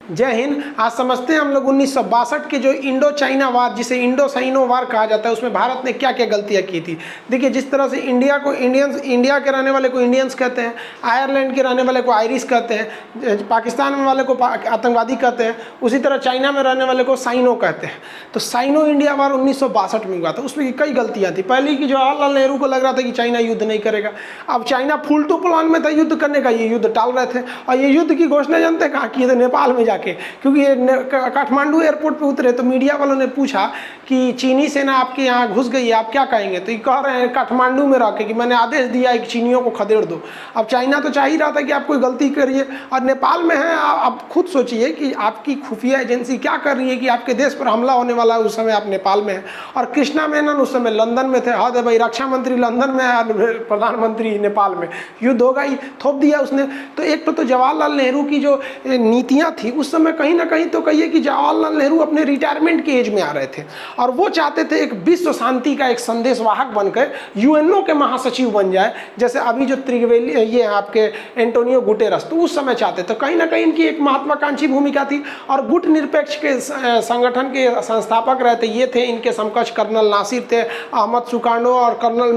जय हिंद। आज समझते हैं हम लोग 1962 के जो इंडो चाइना वार, जिसे इंडो साइनो वार कहा जाता है, उसमें भारत ने क्या क्या गलतियां की थी। देखिए, जिस तरह से इंडिया को इंडियंस, इंडिया के रहने वाले को इंडियंस कहते हैं, आयरलैंड के रहने वाले को आयरिश कहते हैं, पाकिस्तान में वाले को आतंकवादी कहते हैं, उसी तरह चाइना में रहने वाले को साइनो कहते हैं। तो साइनो इंडिया वार 1962 में हुआ था। उसमें कई गलतियाँ थी। पहली की जवाहरलाल नेहरू को लग रहा था कि चाइना युद्ध नहीं करेगा। अब चाइना फुल टू प्लान में था युद्ध करने का, ये युद्ध टाल रहे थे। और ये युद्ध की घोषणा जानते हैं कहाँ की थे? नेपाल में जाके। क्योंकि ये काठमांडू एयरपोर्ट पे उतरे तो मीडिया वालों ने पूछा कि चीनी सेना आपके यहाँ घुस गई है, आप क्या कहेंगे? तो ये कह रहे हैं काठमांडू में रह के कि मैंने आदेश दिया है कि चीनियों को खदेड़ दो। अब चाइना तो चाह ही रहा था कि आप कोई गलती करिए, और नेपाल में है। आप खुद सोचिए कि आपकी खुफिया एजेंसी क्या कर रही है कि आपके देश पर हमला होने वाला है, उस समय आप नेपाल में हैं। और कृष्णा मेनन उस समय लंदन में थे। हद है भाई, रक्षा मंत्री लंदन में है, प्रधानमंत्री नेपाल में। युद्ध होगा ही, थोप दिया उसने। तो एक तो जवाहरलाल नेहरू की जो नीतियाँ थी उस समय कहीं ना कहीं तो कहिए कि जवाहरलाल नेहरू अपने रिटायरमेंट के एज में आ रहे थे, और वो चाहते थे एक विश्व शांति का एक संदेशवाहक बनकर यूएनओ के महासचिव बन जाए, जैसे अभी जो त्रिवेली ये आपके एंटोनियो गुटेरस, तो उस समय चाहते। तो कहीं ना कहीं इनकी एक महत्वाकांक्षी भूमिका थी। और गुट निरपेक्ष के संगठन के संस्थापक रहते ये थे, इनके समकक्ष कर्नल नासिर थे, अहमद सुकार्नो और कर्नल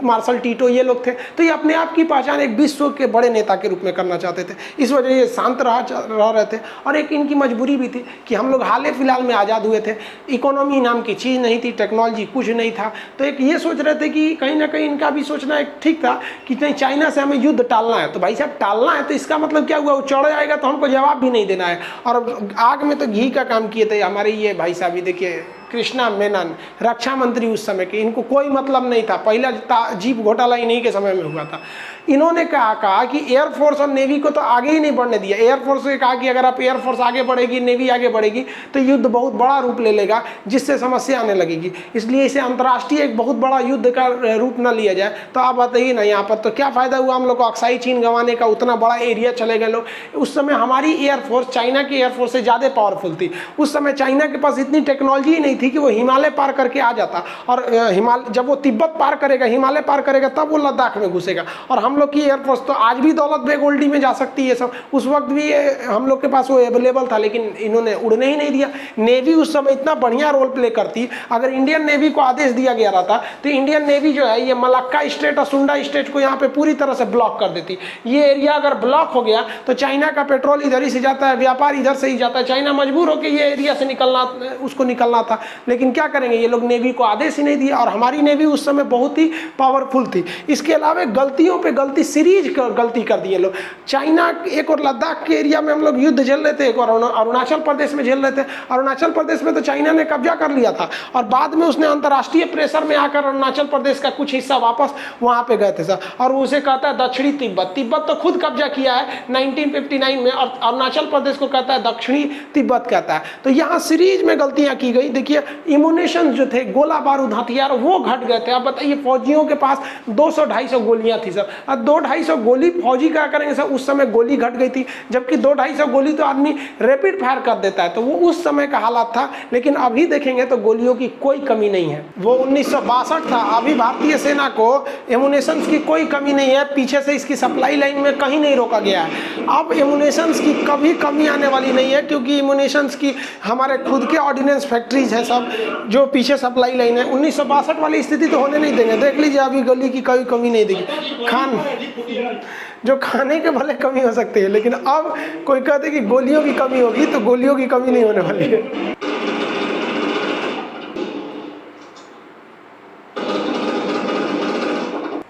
मार्शल टीटो, ये लोग थे। तो ये अपने आप की पहचान एक विश्व के बड़े नेता के रूप में करना चाहते थे। इस वजह ये शांत रह रहे थे। और एक इनकी मजबूरी भी थी कि हम लोग हाल फिलहाल में आज़ाद हुए थे, इकोनॉमी नाम की चीज़ नहीं थी, टेक्नोलॉजी कुछ नहीं था। तो एक ये सोच रहे थे कि कहीं ना कहीं इनका भी सोचना एक ठीक था कि नहीं, चाइना से हमें युद्ध टालना है। तो भाई साहब, टालना है तो इसका मतलब क्या हुआ? वो चढ़ जाएगा तो हमको जवाब भी नहीं देना है। और आग में तो घी का काम किए थे हमारे ये भाई साहब। ही देखिए, कृष्णा मेनन रक्षा मंत्री उस समय के, इनको कोई मतलब नहीं था। पहला जीप घोटाला इन्हीं के समय में हुआ था। इन्होंने कहा कि एयरफोर्स और नेवी को तो आगे ही नहीं बढ़ने दिया। एयरफोर्स ने कहा कि अगर आप एयरफोर्स आगे बढ़ेगी, नेवी आगे बढ़ेगी तो युद्ध बहुत बड़ा रूप ले लेगा, जिससे समस्या आने लगेगी। इसलिए इसे अंतर्राष्ट्रीय एक बहुत बड़ा युद्ध का रूप न लिया जाए। तो आप बताइए ना, यहाँ पर तो क्या फायदा हुआ हम लोग को अक्साई चीन गंवाने का? उतना बड़ा एरिया चले गए लोग। उस समय हमारी एयरफोर्स चाइना की एयरफोर्स से ज़्यादा पावरफुल थी। उस समय चाइना के पास इतनी टेक्नोलॉजी ही नहीं थी कि वो हिमालय पार करके आ जाता। और जब वो तिब्बत पार करेगा, हिमालय पार करेगा, तब वो लद्दाख में घुसेगा। और हम लोग की एयरफोर्स तो आज भी दौलत बेग ओल्डी में जा सकती है सब। उस वक्त भी हम लोग के पास वो अवेलेबल था, लेकिन इन्होंने उड़ने ही नहीं दिया। नेवी उस समय इतना बढ़िया रोल प्ले करती। अगर इंडियन नेवी को आदेश दिया गया रहता तो इंडियन नेवी जो है ये मलक्का स्टेट और सुंडा स्टेट को यहाँ पे पूरी तरह से ब्लॉक कर देती। ये एरिया अगर ब्लॉक हो गया तो चाइना का पेट्रोल इधर ही से जाता है, व्यापार इधर से ही जाता है। चाइना मजबूर होकर ये एरिया से निकलना था। लेकिन क्या करेंगे, ये लोग नेवी को आदेश ही नहीं दिया। और हमारी नेवी उस समय बहुत ही पावरफुल थी। इसके अलावा गलतियों पे गलती, सीरीज गलती कर दी है लोग। चाइना एक और लद्दाख के एरिया में हम लोग युद्ध झेल रहे थे, एक और अरुणाचल प्रदेश में झेल रहे थे। अरुणाचल प्रदेश में तो चाइना ने कब्जा कर लिया था, और बाद में उसने अंतर्राष्ट्रीय प्रेशर में आकर अरुणाचल प्रदेश का कुछ हिस्सा वापस वहां पे गए थे सर। और उसे कहता है दक्षिणी तिब्बत। तिब्बत तो खुद कब्जा किया है 1959 में, और अरुणाचल प्रदेश को कहता है दक्षिणी तिब्बत कहता है। तो यहाँ सीरीज में गलतियां की गई। देखिए, इम्यूनेशन जो थे, गोला बारूद हथियार, वो घट गए थे। अब बताइए, फौजियों के पास 200-250 गोलियां थी सर। अब 200-250 गोली फौजी क्या करेंगे सर? उस समय गोली घट गई थी, जबकि 200-250 गोली तो आदमी रैपिड फायर कर देता है। तो वो उस समय का हालात था। लेकिन अभी देखेंगे तो गोलियों की कोई कमी नहीं है। वो 1962 था। अभी भारतीय सेना को एमुनेशंस की कोई कमी नहीं है। पीछे से इसकी सप्लाई लाइन में कहीं नहीं रोका गया है। अब एमुनेशंस की कभी कमी आने वाली नहीं है, क्योंकि एमुनेशंस की हमारे खुद के ऑर्डिनेंस फैक्ट्रीज हैं सब, जो पीछे सप्लाई लाइन है। 1962 वाली स्थिति तो होने नहीं देंगे। देख लीजिए, अभी गोली की कोई कमी नहीं देगी। जो खाने के भले कमी हो सकती है, लेकिन अब कोई कहते कि गोलियों की कमी होगी, तो गोलियों की कमी नहीं होने वाली है।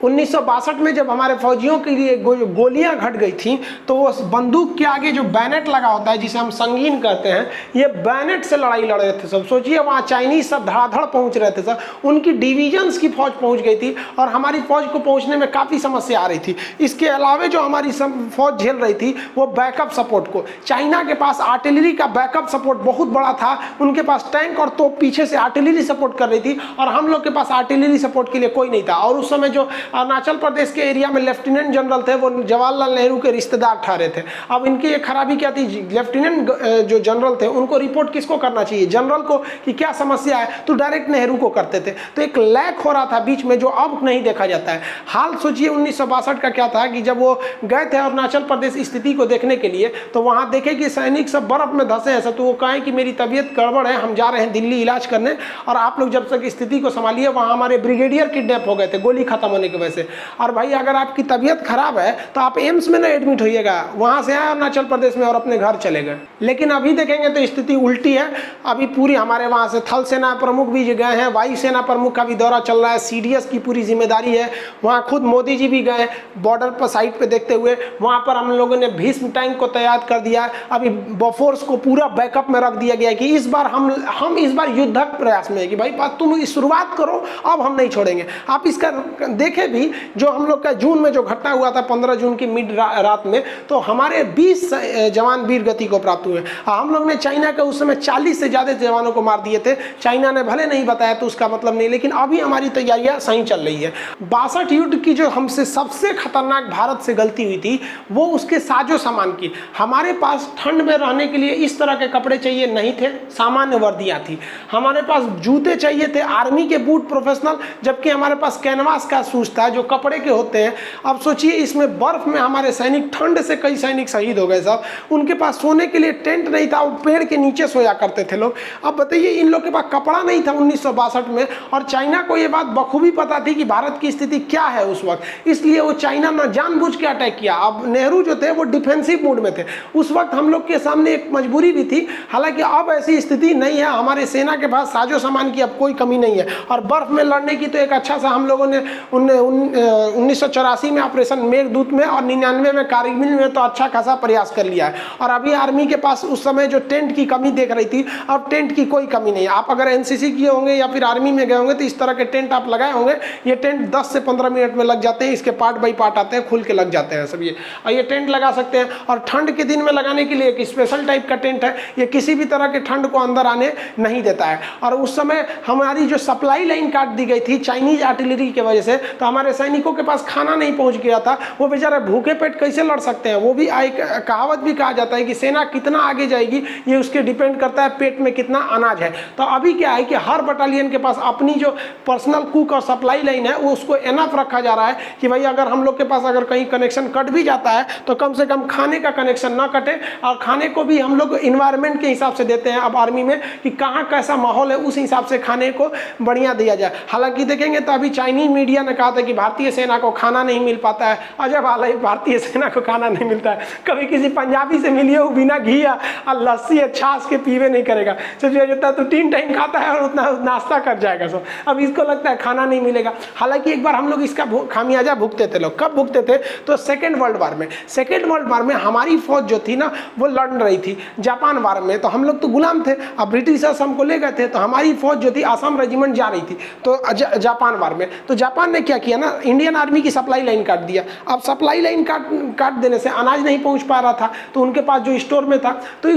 1962 में जब हमारे फौजियों के लिए गोलियां घट गई थी, तो वो बंदूक के आगे जो बैनेट लगा होता है, जिसे हम संगीन कहते हैं, ये बैनेट से लड़ाई लड़ रहे थे सब। सोचिए, वहाँ चाइनीज सब धड़ाधड़ पहुँच रहे थे सर। उनकी डिविजन्स की फौज पहुँच गई थी, और हमारी फौज को पहुँचने में काफ़ी समस्या आ रही थी। इसके अलावा जो हमारी फौज झेल रही थी, वो बैकअप सपोर्ट को, चाइना के पास आर्टिलरी का बैकअप सपोर्ट बहुत बड़ा था। उनके पास टैंक और तोप पीछे से आर्टिलरी सपोर्ट कर रही थी, और हम लोग के पास आर्टिलरी सपोर्ट के लिए कोई नहीं था। और उस समय जो अरुणाचल प्रदेश के एरिया में लेफ्टिनेंट जनरल थे, वो जवाहरलाल नेहरू के रिश्तेदार ठहरे थे। अब इनकी ये खराबी क्या थी, लेफ्टिनेंट जो जनरल थे उनको रिपोर्ट किसको करना चाहिए, जनरल को, कि क्या समस्या है, तो डायरेक्ट नेहरू को करते थे। तो एक लैक हो रहा था बीच में, जो अब नहीं देखा जाता है। हाल सोचिए 1962 का क्या था कि जब वो गए थे अरुणाचल प्रदेश स्थिति को देखने के लिए, तो वहां देखे कि सैनिक सब बर्फ में धंसे हैं। तो वो कहें कि मेरी तबीयत गड़बड़ है, हम जा रहे हैं दिल्ली इलाज करने, और आप लोग जब तक स्थिति को संभालिए। वहां हमारे ब्रिगेडियर किडनैप हो गए थे गोली खत्म होने की वजह से। और भाई अगर आपकी तबीयत खराब है तो आप एम्स में ना एडमिट होइएगा, वहां से आए अरुणाचल प्रदेश में और अपने घर चले गए। लेकिन अभी देखेंगे तो स्थिति उल्टी है। अभी पूरी हमारे वहां से थल सेना प्रमुख भी गए हैं, वायु सेना प्रमुख का भी दौरा चल रहा है, सीडीएस की पूरी जिम्मेदारी है। वहां खुद मोदी जी भी गए बॉर्डर पर साइड पे देखते हुए। वहां पर हम लोगों ने भीष्म टैंक को तैयार कर दिया है। अभी बोफोर्स को पूरा बैकअप में रख दिया गया है कि इस बार हम इस बार युद्धक प्रयास में है कि भाई तुम शुरुआत करो, अब हम नहीं छोड़ेंगे। आप इसका देखे भी, जो हम लोग का जून में जो घटना हुआ था 15 जून की मिड रात में, तो हमारे 20 जवान वीर गति को प्राप्त हुए। हम लोग ने चाइना के उस समय 40 से ज्यादा जवानों को मार दिए थे। चाइना ने भले नहीं बताया तो उसका मतलब नहीं, लेकिन अभी हमारी तैयारियां सही चल रही है। 62 युद्ध की जो हमसे सबसे खतरनाक भारत से गलती हुई थी वो उसके साजो सामान की। हमारे पास ठंड में रहने के लिए इस तरह के कपड़े चाहिए नहीं थे, सामान्य वर्दियां थी। हमारे पास जूते चाहिए थे, आर्मी के बूट प्रोफेशनल, जबकि हमारे पास कैनवास का शूज था जो कपड़े के होते हैं। अब सोचिए इसमें बर्फ में हमारे सैनिक, ठंड से कई सैनिक शहीद हो गए साहब। उनके पास सोने के लिए टेंट नहीं था, वो पेड़ के नीचे सोया करते थे लोग। अब बताइए इन लोग के पास कपड़ा नहीं था 1962 में, और चाइना को ये बात बखूबी पता थी कि भारत की स्थिति क्या है उस वक्त, इसलिए वो चाइना ने जानबूझ के अटैक किया। अब नेहरू जो थे वो डिफेंसिव मूड में थे। उस वक्त हम लोग के सामने एक मजबूरी भी थी, हालांकि अब ऐसी स्थिति नहीं है। हमारे सेना के पास साजो सामान की अब कोई कमी नहीं है, और बर्फ में लड़ने की तो एक अच्छा सा हम लोगों ने 1984 में ऑपरेशन मेघदूत में और 99 में कारगिल में तो अच्छा खासा प्रयास कर लिया है। और अभी आर्मी के पास उस समय जो टेंट की कमी देख रही थी, अब टेंट की कोई कमी नहीं है। आप अगर एनसीसी किए होंगे या फिर आर्मी में गए होंगे तो इस तरह के टेंट आप लगाए होंगे। ये टेंट 10 से 15 मिनट में लग जाते हैं, इसके पार्ट बाई पार्ट आते हैं, खुल के लग जाते हैं सब। ये टेंट लगा सकते हैं, और ठंड के दिन में लगाने के लिए एक स्पेशल टाइप का टेंट है। ये किसी भी तरह के ठंड को अंदर आने नहीं देता है। और उस समय हमारी जो सप्लाई लाइन काट दी गई थी चाइनीज आर्टिलरी की वजह से, तो हमारे सैनिकों के पास खाना नहीं पहुंच गया था। वो बेचारे भूखे पेट कैसे लड़ सकते हैं। वो भी एक कहावत भी कहा जाता है कि सेना कितना आगे जाएगी ये उसके डिपेंड करता है पेट में कितना अनाज है। तो अभी क्या है कि हर बटालियन के पास अपनी जो पर्सनल कुक और सप्लाई लाइन है वो उसको एनफ रखा जा रहा है कि भाई अगर हम लोग के पास अगर कहीं कनेक्शन कट भी जाता है तो कम से कम खाने का कनेक्शन ना कटे। और खाने को भी हम लोग इन्वायरमेंट के हिसाब से देते हैं अब आर्मी में, कि कहाँ कैसा माहौल है उस हिसाब से खाने को बढ़िया दिया जाए। हालांकि देखेंगे तो अभी चाइनीज मीडिया ने कहा था कि भारतीय सेना को खाना नहीं मिल पाता है। अजब हाल है, भारतीय सेना को खाना नहीं मिलता है। कभी किसी पंजाबी से मिलिए वो बिना घी या लस्सी या छाछ के पीवे नहीं करेगा, सोचिए जितना तो 3 टाइम खाता है और उतना नाश्ता कर जाएगा सब। अब इसको लगता है खाना नहीं मिलेगा। हालांकि एक बार हम लोग इसका खामियाजा भुगते थे। लोग कब भुगते थे, तो सेकेंड वर्ल्ड वार में। सेकेंड वर्ल्ड वार में हमारी फौज जो थी ना वो लड़ रही थी जापान वार में, तो हम लोग तो गुलाम थे। अब ब्रिटिशर्स हमको ले गए थे, तो हमारी फौज जो थी आसाम रेजिमेंट जा रही थी तो जापान वार में। तो जापान ने क्या किया ना, इंडियन आर्मी की सप्लाई लाइन काट दिया। अब सप्लाई लाइन काट देने से अनाज नहीं पहुंच पा रहा था, तो उनके पास जो स्टोर में था, तो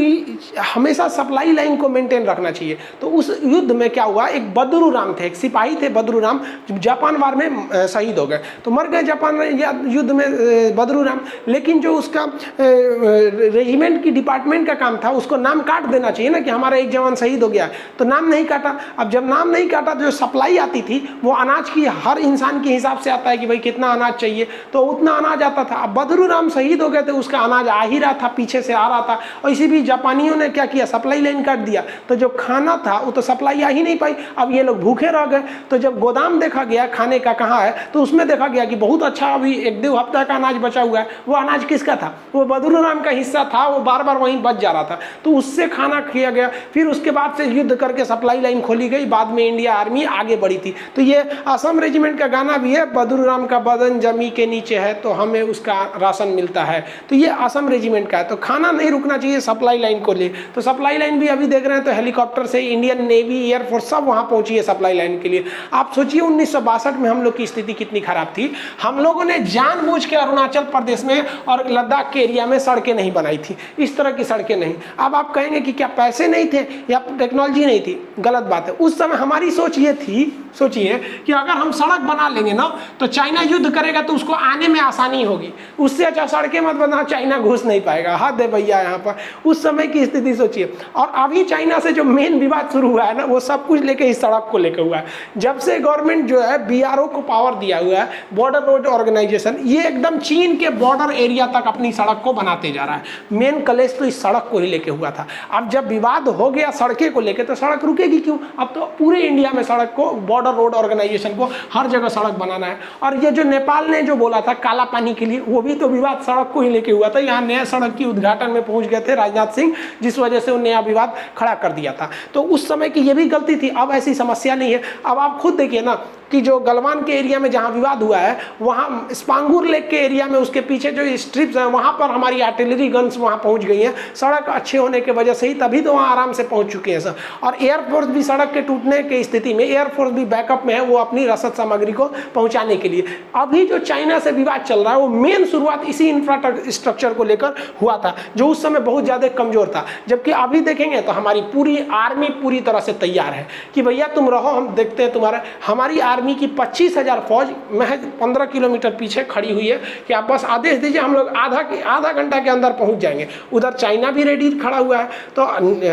हमेशा सप्लाई लाइन को मेंटेन रखना चाहिए। तो उस युद्ध में क्या हुआ, एक बदरू राम थे, एक सिपाही थे बदरू राम, जापान वार में शहीद हो गए। तो मर गए जापान युद्ध में बदरू राम, लेकिन जो उसका रेजिमेंट की डिपार्टमेंट का काम था उसको नाम काट देना चाहिए ना कि हमारा एक जवान शहीद हो गया, तो नाम नहीं काटा। अब जब नाम नहीं काटा तो जो सप्लाई आती थी वो अनाज की हर इंसान के हिसाब से आता है कि भाई कितना अनाज चाहिए, तो उतना अनाज आता था। अब बदरू राम शहीद हो गए थे, उसका अनाज आ ही रहा था, पीछे से आ रहा था, और इसी भी जापानियों ने क्या किया, सप्लाई लाइन काट दिया। तो जो खाना था वो तो सप्लाई आ ही नहीं पाई। अब ये लोग भूखे रह गए। तो जब गोदाम देखा गया खाने का कहाँ है, तो उसमें देखा गया कि बहुत अच्छा अभी 1-2 हफ्ता का अनाज बचा हुआ है। वो अनाज किसका था, वो बदरू राम का हिस्सा था, वो बार बार वहीं बच जा रहा था, तो उससे खाना किया गया। फिर उसके बाद से युद्ध करके सप्लाई लाइन खोली गई, बाद में इंडिया आर्मी आगे बढ़ी थी। तो ये असम रेजिमेंट का गाना भी है, बदरू राम का बदन जमी के नीचे है तो हमें उसका राशन मिलता है। तो ये असम रेजिमेंट का है। तो खाना नहीं रुकना चाहिए सप्लाई लाइन को लिए। तो सप्लाई लाइन भी अभी देख रहे हैं तो हेलीकॉप्टर से इंडियन नेवी एयरफोर्स सब वहाँ पहुंची है सप्लाई लाइन के लिए। आप सोचिए 1962 में हम लोग की स्थिति कितनी खराब थी। हम लोगों ने जानबूझ के अरुणाचल प्रदेश में और लद्दाख के एरिया में सड़कें नहीं बनाई थी, इस तरह की सड़कें नहीं। अब आप कहेंगे कि क्या पैसे नहीं थे या टेक्नोलॉजी नहीं थी, गलत बात है। उस समय हमारी सोच ये थी सोचिए कि अगर हम सड़क बना लेंगे ना तो चाइना युद्ध करेगा तो उसको आने में आसानी होगी, उससे अच्छा सड़कें मत बना, चाइना घुस नहीं पाएगा। हद है भैया यहाँ पर, उस समय की स्थिति सोचिए। और अभी चाइना से जो मेन विवाद शुरू हुआ है ना, वो सब कुछ लेके इस सड़क को लेकर हुआ है। जब से गवर्नमेंट जो है BRO को पावर दिया हुआ है, बॉर्डर रोड ऑर्गेनाइजेशन, ये एकदम चीन के बॉर्डर एरिया तक अपनी सड़क को बनाते जा रहा है। मेन कलेश तो इस सड़क को ही लेके हुआ था। अब जब विवाद हो गया सड़कें को लेकर तो सड़क रुकेगी क्यों? अब तो पूरे इंडिया में सड़क को, बॉर्डर रोड ऑर्गेनाइजेशन को हर जगह सड़क बनाना है। और ये जो नेपाल ने जो बोला था काला पानी के लिए, वो भी तो विवाद सड़क को ही लेके हुआ था। यहाँ नया सड़क की उद्घाटन में पहुंच गए थे राजनाथ सिंह, जिस वजह से वो नया विवाद खड़ा कर दिया था। तो उस समय की ये भी गलती थी। अब ऐसी समस्या नहीं है। अब आप खुद देखिए ना कि जो गलवान के एरिया में जहाँ विवाद हुआ है, वहाँ स्पांगुर लेक के एरिया में उसके पीछे जो स्ट्रिप्स हैं, वहाँ पर हमारी आर्टिलरी गन्स वहाँ पहुँच गई हैं। सड़क अच्छे होने की वजह से ही तभी तो वहाँ आराम से पहुँच चुके हैं सर। और एयरफोर्स भी सड़क के टूटने की स्थिति में, एयरफोर्स भी बैकअप में है, वो अपनी रसद सामग्री को पहुँचाने के लिए। अभी जो चाइना से विवाद चल रहा है, वो मेन शुरुआत इसी इंफ्रास्ट्रक्चर को लेकर हुआ था, जो उस समय बहुत ज़्यादा कमज़ोर था। जबकि अभी देखेंगे तो हमारी पूरी आर्मी पूरी तरह से तैयार है कि भैया तुम रहो, हम देखते हैं तुम्हारा। हमारी आर्मी की 25,000 फौज महज 15 किलोमीटर पीछे खड़ी हुई है कि आप बस आदेश दीजिए, हम लोग आधा घंटा के अंदर पहुंच जाएंगे। उधर चाइना भी रेडी खड़ा हुआ है, तो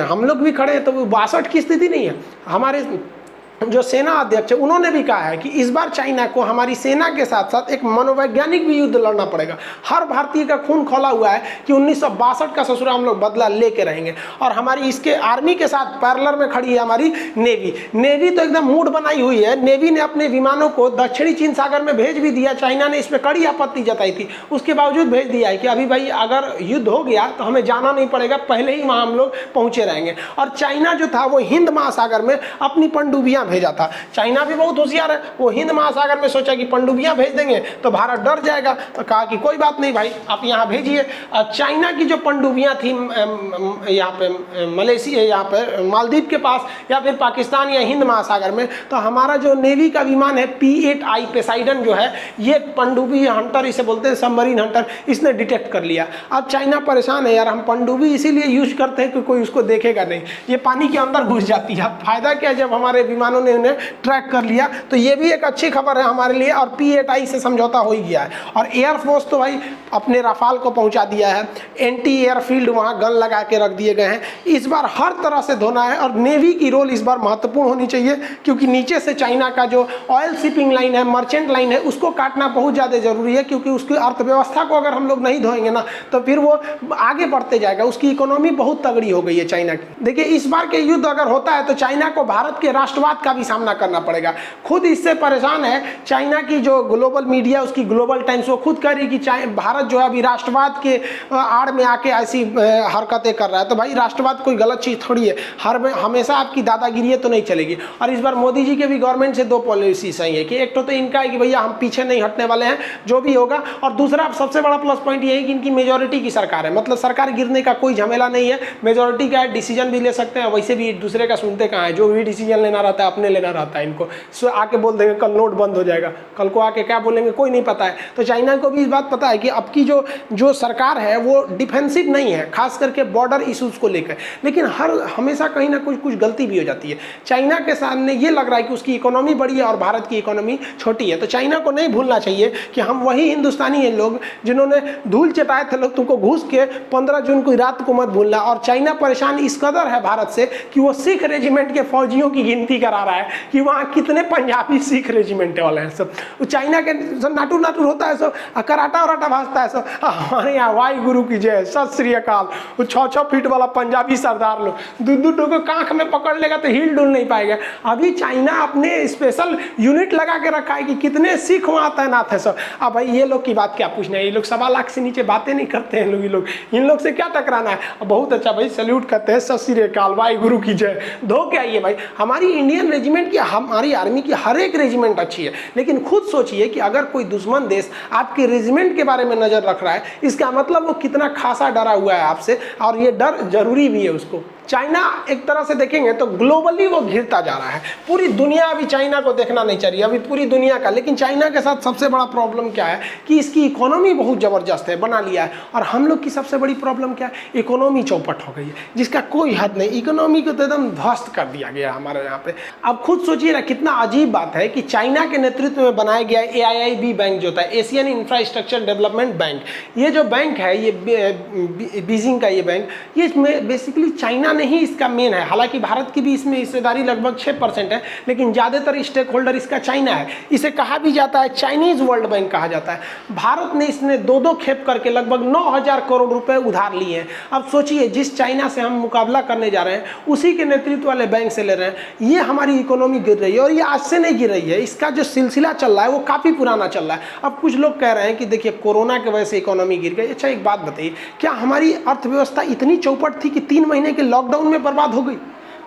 हम लोग भी खड़े हैं। तो 62 की स्थिति नहीं है। हमारे जो सेना अध्यक्ष है उन्होंने भी कहा है कि इस बार चाइना को हमारी सेना के साथ साथ एक मनोवैज्ञानिक भी युद्ध लड़ना पड़ेगा। हर भारतीय का खून खौला हुआ है कि 1962 का ससुरा हम लोग बदला लेके रहेंगे। और हमारी इसके आर्मी के साथ पैरेलल में खड़ी है हमारी नेवी। नेवी तो एकदम मूड बनाई हुई है। नेवी ने अपने विमानों को दक्षिणी चीन सागर में भेज भी दिया। चाइना ने इसमें कड़ी आपत्ति जताई थी, उसके बावजूद भेज दिया है कि अभी भाई अगर युद्ध हो गया तो हमें जाना नहीं पड़ेगा, पहले ही वहाँ हम लोग पहुँचे रहेंगे। और चाइना जो था वो हिंद महासागर में अपनी पनडुब्बियाँ भेजा था। चाइना भी बहुत होशियार है, वो हिंद महासागर में सोचा कि पनडुब्बियां भेज देंगे तो भारत डर जाएगा, तो कहा कि कोई बात नहीं भाई, आप यहाँ भेजिए। चाइना की जो पनडुब्बियां थी यहाँ पे मलेशिया, यहाँ पे मालदीव के पास या फिर पाकिस्तान या हिंद महासागर में, तो हमारा जो नेवी का विमान है P-8I पोसाइडन जो है, ये पनडुब्बी हंटर इसे बोलते हैं, सबमरीन हंटर, इसने डिटेक्ट कर लिया। अब चाइना परेशान है, यार हम पनडुब्बी इसीलिए यूज करते हैं कि कोई उसको देखेगा नहीं, ये पानी के अंदर घुस जाती है। फायदा क्या, जब हमारे विमानों ने उन्हें ट्रैक कर लिया, तो ये भी एक अच्छी खबर है हमारे लिए। और P-8I से समझौता हो ही गया है। और एयरफोर्स तो भाई अपने राफाल को पहुंचा दिया है, एंटी एयरफील्ड वहां गन लगा के रख दिए गए हैं। इस बार हर तरह से धोना है। और नेवी की रोल इस बार महत्वपूर्ण होनी चाहिए, क्योंकि नीचे से चाइना का जो ऑयल शिपिंग लाइन है, मर्चेंट लाइन है, उसको काटना बहुत ज़्यादा जरूरी है। क्योंकि उसकी अर्थव्यवस्था को अगर हम लोग नहीं धोएंगे ना, तो फिर वो आगे बढ़ते जाएगा। उसकी इकोनॉमी बहुत तगड़ी हो गई है चाइना की। देखिए, इस बार के युद्ध अगर होता है तो चाइना को भारत के राष्ट्रवाद का भी सामना करना पड़ेगा। खुद इससे परेशान है चाइना की जो ग्लोबल मीडिया, उसकी ग्लोबल टाइम्स, वो खुद कह रही कि भारत जो है अभी राष्ट्रवाद के आड़ में आके ऐसी हरकतें कर रहा है। तो भाई राष्ट्रवाद कोई गलत चीज़ थोड़ी है, हमेशा आपकी दादागिरी तो नहीं चलेगी। और इस बार मोदी जी के भी गवर्नमेंट से 2 पॉलिसी सही है कि एक तो इनका है कि भैया हम पीछे नहीं हटने वाले हैं, जो भी होगा। और दूसरा सबसे बड़ा प्लस पॉइंट ये है कि इनकी मेजोरिटी की सरकार है, मतलब सरकार गिरने का कोई झमेला नहीं है। मेजोरिटी का डिसीजन भी ले सकते हैं, वैसे भी दूसरे का सुनते कहाँ है। जो भी डिसीजन लेना रहता है अपने लेना रहता है इनको। आके बोल देंगे कल नोट बंद हो जाएगा, कल को आके क्या बोलेंगे कोई नहीं पता है। तो चाइना को भी इस बात पता है कि अब की जो सरकार है वो डिफेंसिव नहीं है, खास करके बॉर्डर इश्यूज को लेकर। लेकिन हमेशा कहीं ना कुछ गलती भी हो जाती है। चाइना के सामने ये लग रहा है कि उसकी इकोनॉमी बड़ी है और भारत की इकोनॉमी छोटी है। तो चाइना को नहीं भूलना चाहिए कि हम वही हिंदुस्तानी हैं लोग जिन्होंने धूल चटाए थे लोग, तुमको घुस के 15 जून को रात को मत भूलना। और चाइना परेशान इस कदर है भारत से कि वो सिख रेजिमेंट के फौजियों की गिनती करा रहा है कि वहाँ कितने पंजाबी सिख रेजिमेंट वाले हैं सब। चाइना के सब नाटू होता है, सब कराटा वराटा भाजता है सब। हमारे यहाँ वाई गुरु की जय, सत श्री अकाल। वो 6-6 फीट वाला पंजाबी सरदार लोग 2-2 टोको कांख में पकड़ लेगा तो हिल डुल नहीं पाएगा। अभी चाइना अपने स्पेशल यूनिट लगा के रखा है कि कितने सिख वहाँ तैनात है सब। अब भाई ये लोग की बात क्या पूछना है, ये लोग 1.25 लाख से नीचे बातें नहीं करते हैं लोग। ये लोग इन लोग से क्या टकराना है। बहुत अच्छा भाई, सैल्यूट करते हैं, सत श्री अकाल, वाई गुरु की जय। धो क्या ये भाई, हमारी इंडियन रेजिमेंट की, हमारी आर्मी की हर एक रेजिमेंट अच्छी है। लेकिन खुद सोचिए कि अगर कोई दुश्मन देश आपके रेजिमेंट के बारे में नजर रख रहा है, इसका मतलब वो कितना खासा डरा हुआ है आपसे, और ये डर जरूरी भी है उसको। चाइना एक तरह से देखेंगे तो ग्लोबली वो घिरता जा रहा है। पूरी दुनिया अभी चाइना को देखना नहीं चाह रही, अभी पूरी दुनिया का। लेकिन चाइना के साथ सबसे बड़ा प्रॉब्लम क्या है कि इसकी इकोनॉमी बहुत ज़बरदस्त है, बना लिया है। और हम लोग की सबसे बड़ी प्रॉब्लम क्या है, इकोनॉमी चौपट हो गई है, जिसका कोई हद नहीं। इकोनॉमी को तो एकदम ध्वस्त कर दिया गया हमारे यहाँ पे। अब खुद सोचिए ना, कितना अजीब बात है कि चाइना के नेतृत्व में बनाया गया AIIB बैंक जो होता है, एशियन इंफ्रास्ट्रक्चर डेवलपमेंट बैंक। ये जो बैंक है, ये बीजिंग का ये बैंक, ये इसमें बेसिकली चाइना ने ही इसका मेन है। हालांकि भारत की भी इसमें हिस्सेदारी लगभग 6% है, लेकिन ज़्यादातर स्टेक होल्डर इसका चाइना है। इसे कहा भी जाता है चाइनीज़ वर्ल्ड बैंक कहा जाता है। भारत ने इसमें दो खेप करके लगभग 9,000 करोड़ रुपए उधार लिए हैं। अब सोचिए, जिस चाइना से हम मुकाबला करने जा रहे हैं, उसी के नेतृत्व वाले बैंक से ले रहे हैं। ये हमारी इकोनॉमी गिर रही है, और ये आज से नहीं गिर रही है, इसका जो सिलसिला चल रहा है वो काफ़ी पुराना चल रहा है। अब कुछ लोग कह रहे हैं कि देखिए कोरोना की वजह से इकोनॉमी गिर गई। अच्छा, एक बात बताइए, क्या हमारी अर्थव्यवस्था इतनी चौपट थी कि 3 महीने के लॉकडाउन में बर्बाद हो गई?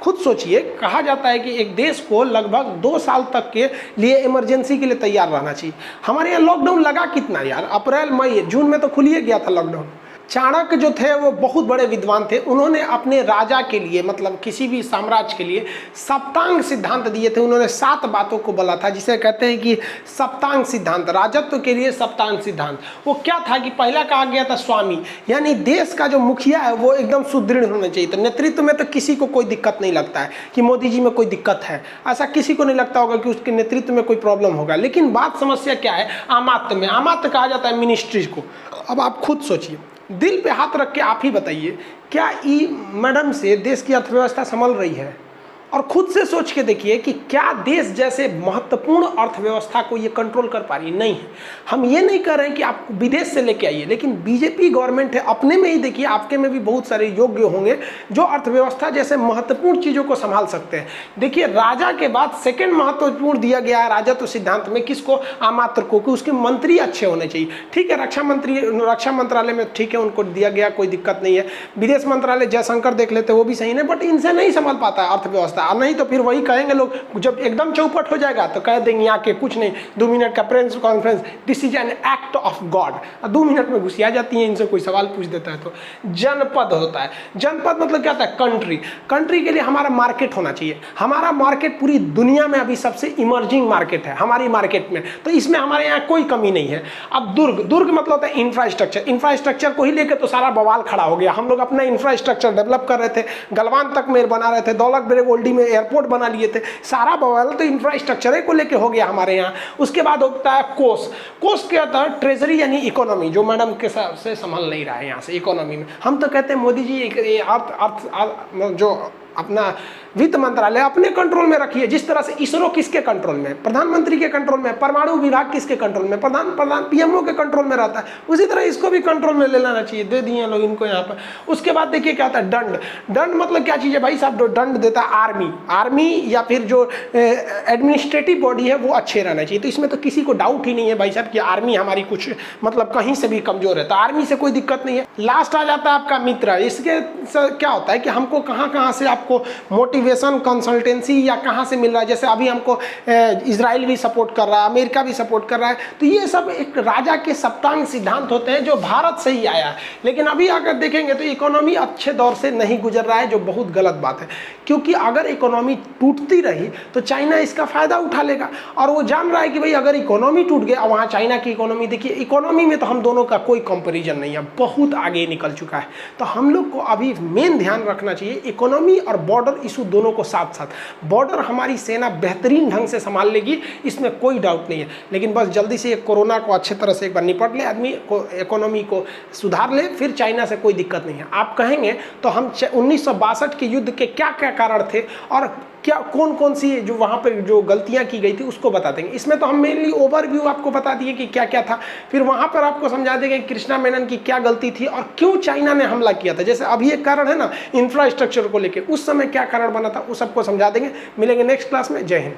खुद सोचिए, कहा जाता है कि एक देश को लगभग 2 साल तक के लिए इमरजेंसी के लिए तैयार रहना चाहिए। हमारे यहाँ लॉकडाउन लगा कितना यार, अप्रैल मई जून में तो खुल ही गया था लॉकडाउन। चाणक्य जो थे वो बहुत बड़े विद्वान थे। उन्होंने अपने राजा के लिए, मतलब किसी भी साम्राज्य के लिए सप्तांग सिद्धांत दिए थे। उन्होंने 7 बातों को बोला था, जिसे कहते हैं कि सप्तांग सिद्धांत, राजत्व के लिए सप्तांग सिद्धांत। वो क्या था कि पहला कहा गया था स्वामी, यानी देश का जो मुखिया है वो एकदम सुदृढ़ होना चाहिए। तो नेतृत्व में तो किसी को कोई दिक्कत नहीं लगता है कि मोदी जी में कोई दिक्कत है, ऐसा किसी को नहीं लगता होगा कि उसके नेतृत्व में कोई प्रॉब्लम होगा। लेकिन बात समस्या क्या है, आमात्य में। आमात्य कहा जाता है मिनिस्ट्रीज को। अब आप खुद सोचिए, दिल पे हाथ रख के आप ही बताइए, क्या ई मैडम से देश की अर्थव्यवस्था संभल रही है? और खुद से सोच के देखिए कि क्या देश जैसे महत्वपूर्ण अर्थव्यवस्था को ये कंट्रोल कर पा रही है? नहीं है। हम ये नहीं कर रहे हैं कि आप विदेश से लेके आइए, लेकिन बीजेपी गवर्नमेंट है, अपने में ही देखिए, आपके में भी बहुत सारे योग्य होंगे जो अर्थव्यवस्था जैसे महत्वपूर्ण चीज़ों को संभाल सकते हैं। देखिए, राजा के बाद सेकेंड महत्वपूर्ण दिया गया है राजत्व सिद्धांत में किसको? आमात्र को, कि उसके मंत्री अच्छे होने चाहिए। ठीक है, रक्षा मंत्रालय में ठीक है, उनको दिया गया, कोई दिक्कत नहीं है। विदेश मंत्रालय जयशंकर देख लेते, वो भी सही नहीं, बट इनसे नहीं संभाल पाता अर्थव्यवस्था। नहीं तो फिर वही कहेंगे लोग, जब एकदम चौपट हो जाएगा तो कह देंगे यहाँ के कुछ नहीं, 2 मिनट का press conference, this is an act of God. 2 minute में घुसिया जाती है, इनसे कोई सवाल पूछ देता है तो। जनपद होता है, जनपद मतलब क्या होता है? कंट्री। कंट्री के लिए हमारा मार्केट होना चाहिए। हमारा मार्केट पूरी दुनिया में अभी सबसे इमर्जिंग मार्केट है हमारी मार्केट में, तो इसमें हमारे यहाँ कोई कमी नहीं है। अब दुर्ग, दुर्ग मतलब होता है इंफ्रास्ट्रक्चर। इंफ्रास्ट्रक्चर को ही लेकर तो सारा बवाल खड़ा हो गया। हम लोग अपना इंफ्रास्ट्रक्चर डेवलप कर रहे थे, गलवान तक मेयर बना रहे थे, दौलत बेग ओल्डी में एयरपोर्ट बना लिए थे, सारा बवाल तो इंफ्रास्ट्रक्चर को लेके हो गया हमारे यहाँ। उसके बाद होता है कोष। कोष क्या होता है? ट्रेजरी, यानी इकोनॉमी, जो मैडम के साथ से संभल नहीं रहा है यहाँ से इकोनॉमी में। हम तो कहते हैं मोदी जी जो अपना वित्त मंत्रालय अपने कंट्रोल में रखिए। जिस तरह से इसरो किसके कंट्रोल में? प्रधानमंत्री के कंट्रोल में। परमाणु विभाग किसके कंट्रोल में? प्रधान पीएमओ के कंट्रोल में रहता है। उसी तरह इसको भी कंट्रोल में ले लेना चाहिए। दे दिए लोग इनको यहाँ पर। उसके बाद देखिए क्या होता है? दंड। दंड मतलब क्या चीज़ है भाई साहब? दंड देता है आर्मी। आर्मी या फिर जो एडमिनिस्ट्रेटिव बॉडी है वो अच्छे रहना चाहिए। तो इसमें तो किसी को डाउट ही नहीं है भाई साहब कि आर्मी हमारी कुछ मतलब कहीं से भी कमजोर है, तो आर्मी से कोई दिक्कत नहीं है। लास्ट आ जाता है आपका मित्र। इसके क्या होता है कि हमको कहाँ से आपको मोटिवेशन, कंसल्टेंसी या कहाँ से मिल रहा है। जैसे अभी हमको इजराइल भी सपोर्ट कर रहा है, अमेरिका भी सपोर्ट कर रहा है। तो ये सब एक राजा के सप्तांग सिद्धांत होते हैं जो भारत से ही आया है। लेकिन अभी अगर देखेंगे तो इकोनॉमी अच्छे दौर से नहीं गुजर रहा है, जो बहुत गलत बात है। क्योंकि अगर इकोनॉमी टूटती रही तो चाइना इसका फायदा उठा लेगा, और वो जान रहा है कि भाई अगर इकोनॉमी टूट गया, वहाँ चाइना की इकोनॉमी देखिए, इकोनॉमी में तो हम दोनों का कोई कंपेरिजन नहीं है, बहुत आगे निकल चुका है। तो हम लोग को अभी मेन ध्यान रखना चाहिए इकोनॉमी और बॉर्डर इशू दोनों को साथ साथ। बॉर्डर हमारी सेना बेहतरीन ढंग से संभाल लेगी, इसमें कोई डाउट नहीं है। लेकिन बस जल्दी से कोरोना को अच्छे तरह से एक बार निपट ले आदमी, को इकोनॉमी को सुधार ले, फिर चाइना से कोई दिक्कत नहीं है। आप कहेंगे तो हम 1962 के युद्ध के क्या क्या कारण थे और क्या कौन कौन सी जो वहाँ पर जो गलतियाँ की गई थी उसको बता देंगे। इसमें तो हम मेनली ओवरव्यू आपको बता दिए कि क्या क्या था, फिर वहाँ पर आपको समझा देंगे कृष्णा मेनन की क्या गलती थी और क्यों चाइना ने हमला किया था। जैसे अभी एक कारण है ना इंफ्रास्ट्रक्चर को लेके, उस समय क्या कारण बना था, उस सबको समझा देंगे। मिलेंगे नेक्स्ट क्लास में। जय हिंद।